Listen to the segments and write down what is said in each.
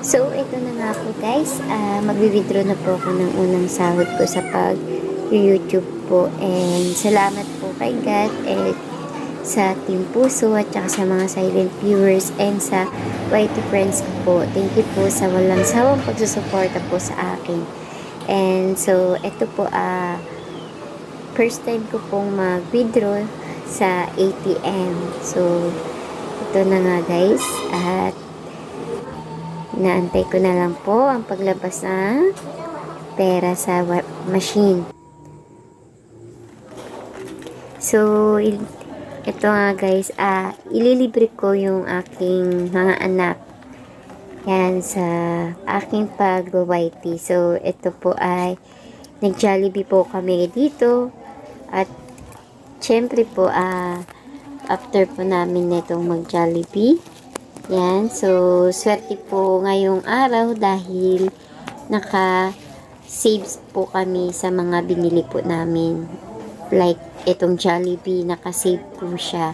So, ito na nga po guys. Magwi-withdraw na po ako ng unang sahod ko sa pag-YouTube po. And salamat po kay God and sa Team Puso at saka sa mga silent viewers and sa YT friends ko po. Thank you po sa walang sawang pagsusuporta po sa akin. And so, ito po first time ko pong mag-withdraw sa ATM. So, ito na nga guys. At naantay ko na lang po ang paglabas ng pera sa machine. So, ito nga guys, ililibre ko yung aking mga anak yan sa aking pag-YT. So, ito po ay nag-Jollibee po kami dito at syempre po after po namin netong mag-Jollibee yan, so swerte po ngayong araw dahil naka-saves po kami sa mga binili po namin. Like itong Jollibee, naka-save po siya.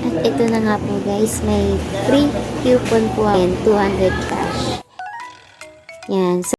At ito na nga po guys, may free coupon po yan, 200 cash. Yan. So,